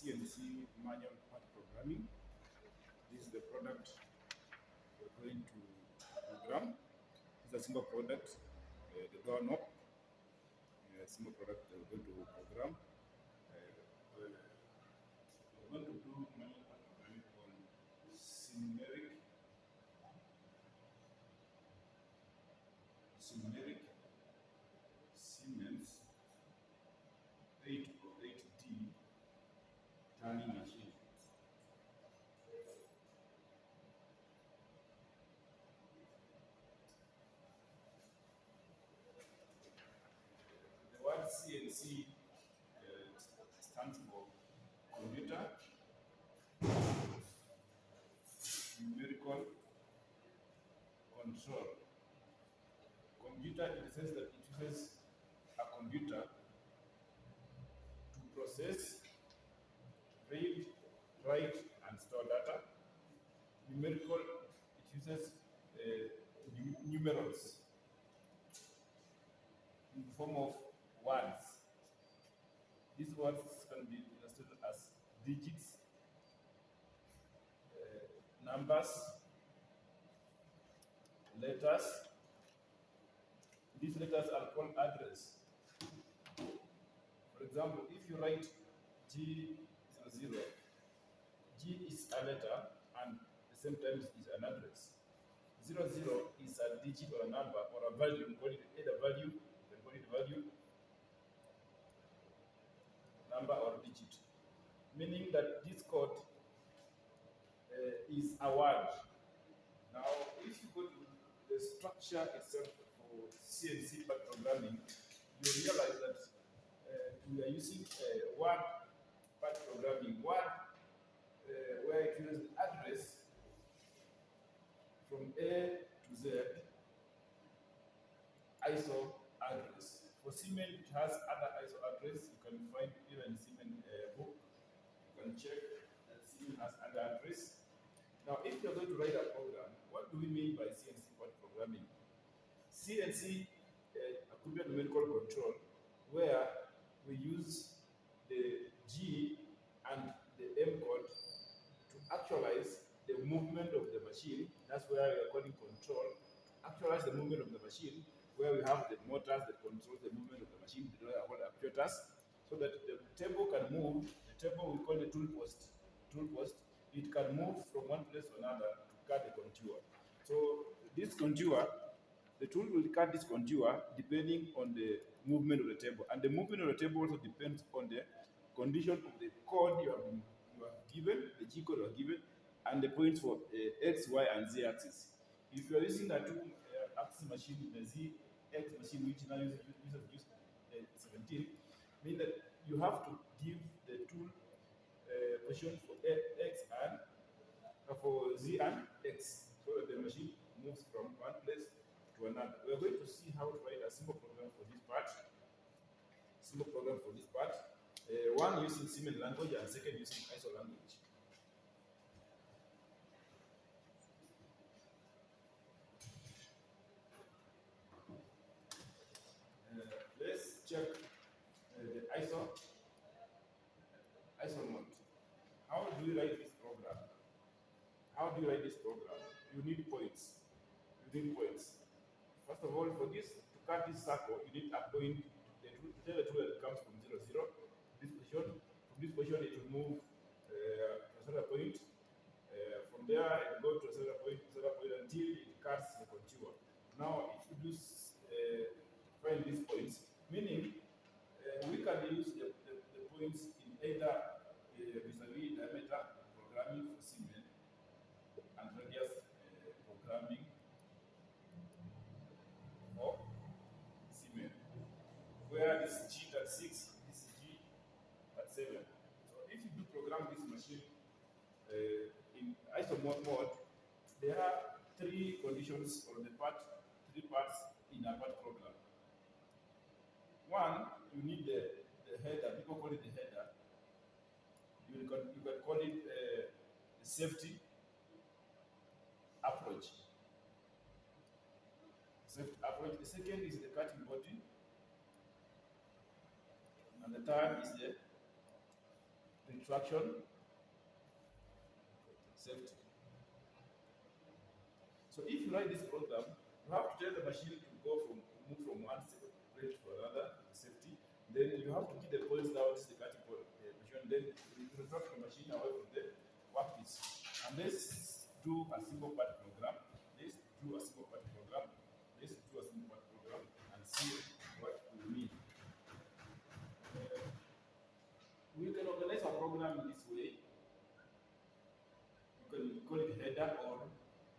CNC manual part programming. This is the product we're going to program. It's a simple product, the door knob, a simple product that we're going to program. We're going to do manual part programming on sinumerik, Siemens 808D turning machine. The word CNC stands for computer numerical control. Computer, in the sense that it uses a computer to process, read, write, and store data. Numerical, it uses numerals in the form of words. These words can be understood as digits, numbers, letters. These letters are called address. For example, if you write G00, G is a letter and at the same time is an address. 00 is a digit or a number or a value. You call it either value, you can call it value, number or digit. Meaning that this code is a word. Now, if you go to the structure itself for CNC part programming, you realize that we are using word part programming. Word where it uses the address from A to Z, ISO address. For Siemens, it has other ISO address. You can find even in Siemens book. You can check that Siemens has other address. Now, if you're going to write a program, what do we mean by CNC part programming? CNC, a computer numerical control, where we use the G and the M code to actualize the movement of the machine. That's where we are calling control. Actualize the movement of the machine, where we have the motors that control the movement of the machine, they are called actuators, so that the table can move. The table we call the tool post. It can move from one place to another to cut the contour. So this contour, the tool will cut this contour depending on the movement of the table. And the movement of the table also depends on the condition of the code you have given, the G code you are given, and the points for X, Y, and Z axis. If you are using a two-axis machine, the ZX machine, which now uses 17, means that you have to give the tool position for X and for Z and X, so that the machine moves from one place to another. We are going to see how to write a simple program for this part. One using Siemens language and second using ISO language. Let's check the ISO mode. How do you write this program? You need points. First of all, for this, to cut this circle, you need a point. The tool that comes from 0, this position. From this position, it will move to a certain point. From there, it will go to a certain point until it cuts the contour. Now, if you do find these points, meaning we can use the points in either vis-a-vis diameter programming for Siemens and radius programming for Siemens, where this is G at 6, this is G at 7. So if you do program this machine in ISO mode, there are three conditions or three parts in a part program. One, you need the header. People call it the header. You can call it the safety approach. The second is the cutting body, and the third is the instruction, safety. So if you write this program, you have to tell the machine to move from one plate to another, safety. Then you have to keep the points down, this is the cutting point, machine. Then you retract the machine away from the workpiece. And let's do a simple part program. Let's do a simple part program. Let's do a simple part program and see what we mean. We can organize our program in this way. You can call it header or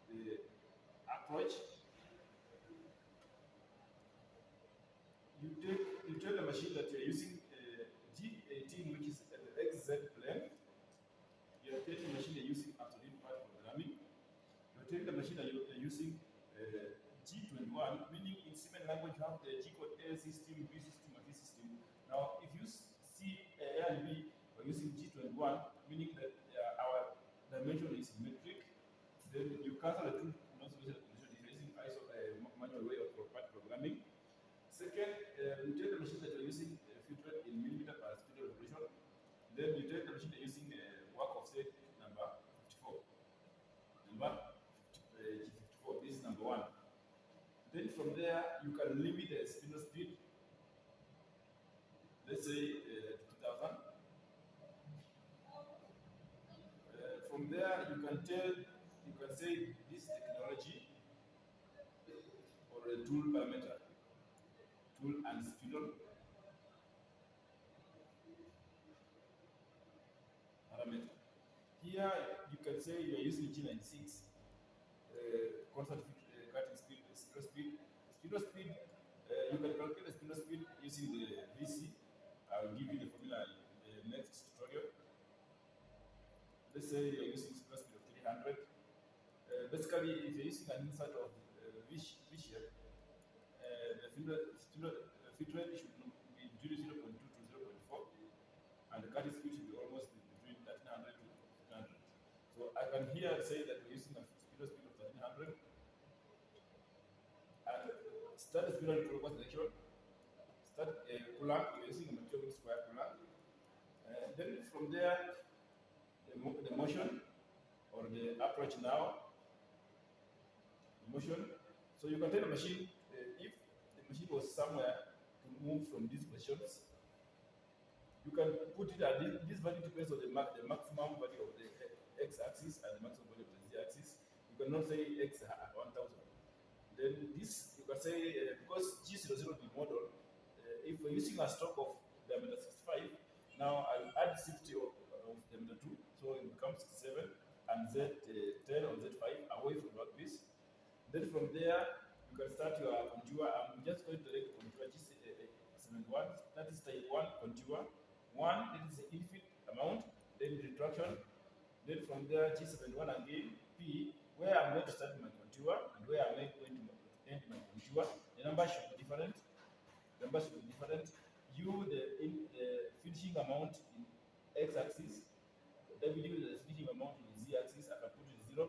the approach. You tell the machine that you're using G18, which is the XZ plane. You're telling the machine you're using absolute part programming. You're telling the machine that you're using G21, meaning in Siemens language you have the G code A system, B system, and D system. Now, if you see A and B, we're using G21, meaning that our dimension is metric. Then you cancel the two non-special dimension if you're using ISO manual way of part programming. Second, you tell the machine that you're using filtered in millimeter per spindle operation. Then you tell the machine that you're using work offset number 54. Number G54, this is number 1. Then from there, you can limit the spindle speed. Let's say 2000. From there, you can say this technology or a tool parameter. Tool and spindle parameter. Here you can say you are using G96 constant cutting speed, spindle speed. Spindle speed, you can calculate the spindle speed using the VC. I will give you the formula in the next tutorial. Let's say you are using spindle speed of 300. Basically, if you're using an insert of V shape, the fit rate should be between 0.2 to 0.4, and the cutting speed should be almost between 1300 to 1500. So I can here say that we're using a spindle speed of 1300, and start the spindle clockwise direction. Start a pull-up, we're using a material square pull-up. Then from there, the motion or the approach now, the motion. So you can tell the machine if the machine was somewhere to move from these positions, you can put it at this value depends on the maximum value of the x-axis and the maximum value of the z-axis. You cannot say x at 1000. Then this, you can say, because G00 is the model, if we're using a stroke of diameter 65, now I'll add 60 of diameter 2, so it becomes 67, and Z10 or Z5 away from the workpiece. Then from there, you can start your contour. I'm just going to direct contour G71, that is type 1 contour. 1, that is the infinite amount, then retraction. Then from there, G71 again, P, where I'm going to start my contour and where I'm going to end my contour. The number should be different. The number should be different. U, the finishing amount in x-axis. W, the finishing amount in z-axis. I can put it 0.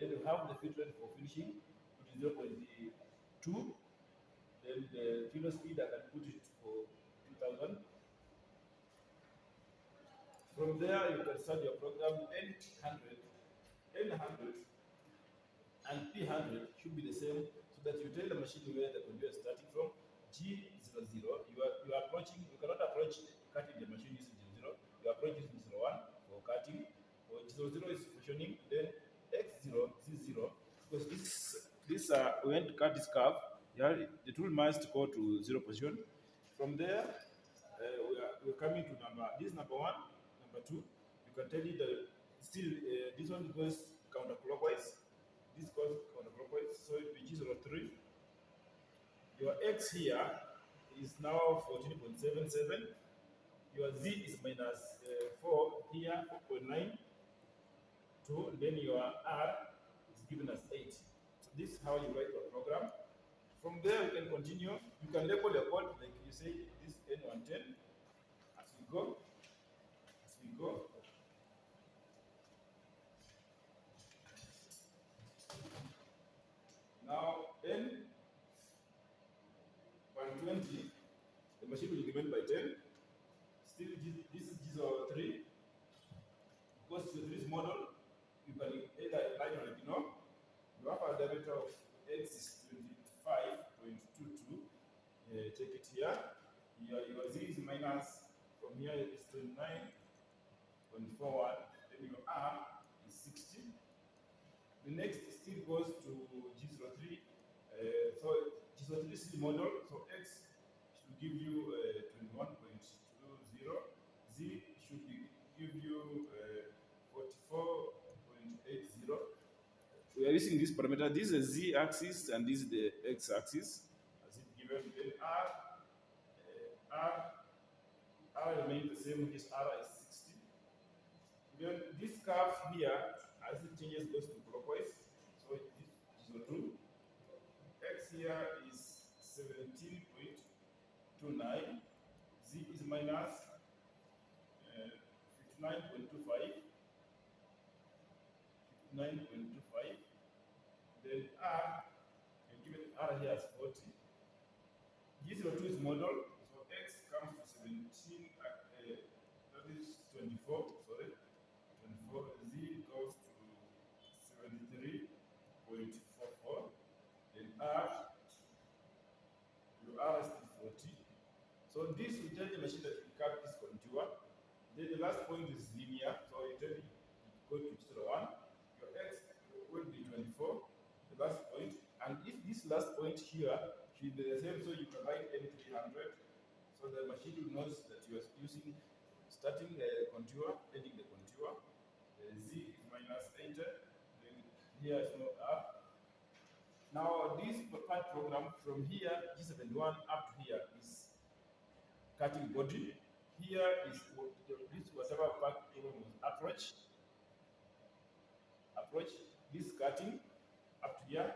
Then you have the fit rate for finishing, put it 0.2. Then the filler speed, I can put it for 2000. From there, you can start your program. N100 and P100 should be the same, so that you tell the machine where the conveyor is starting from. G00, you are approaching. You cannot approach cutting the machine using G00. You approach using 01 for cutting. For G00 is positioning. Then X0, Z0, because this we want to cut this curve. Yeah, the tool must go to 0 position. From there, we're coming to this number 1, number 2. You can tell it that still this one goes counterclockwise. This goes counterclockwise, so it will be G03. Your X here is now 14.77. Your Z is minus 4 here, 4.9. 2, then your R is given as 8. So this is how you write your program. From there, you can continue. You can label your code like you say this N110 as we go. As we go. Now N120, the machine will be given by 10. Still, this is G03. because this model, you can either line or ignore. You have a diameter of x is 25.22. Check it here. Your z is minus, from here is 29.41. Then your r is 60. The next still goes to G03. So G03 is the model. So x should give you 21.20. Z should give you 44.80. We are using this parameter. This is the z-axis and this is the x-axis. As it given, then R remains the same, which is R is 60. Then this curve here, as it changes, goes to clockwise. So this is 2. X here is 17.29. Z is minus 59.25. 59.25. Then R, and given R here as 40. G02 is model, so X comes to 17, that is 24, sorry, 24. Z goes to 73.44. Then R, your R is 40. So this will tell the machine that you cut this contour. Then the last point is linear, so you tell it go to 1. Your X will be 24, the last point. And if this last point here should be the same, so you can write M300, so the machine knows that you are using starting the contour, ending the contour. Z is minus 8, then here is no R. Now this part program from here, G71 up to here is cutting body. Here is this whatever part program was approach, this cutting up to here.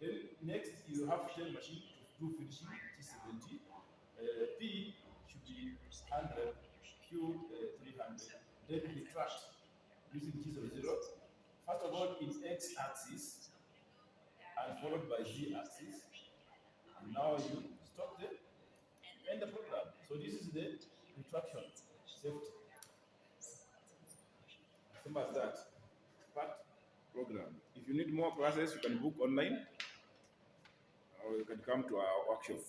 Then next you have to tell machine to do finishing T70. P should be 100, Q 300. Then retract using T00. First of all in X-axis and followed by Z-axis. And now you stop the end the program. So this is the retraction safety. Same as that. Part program. If you need more classes, you can book online or you can come to our workshop.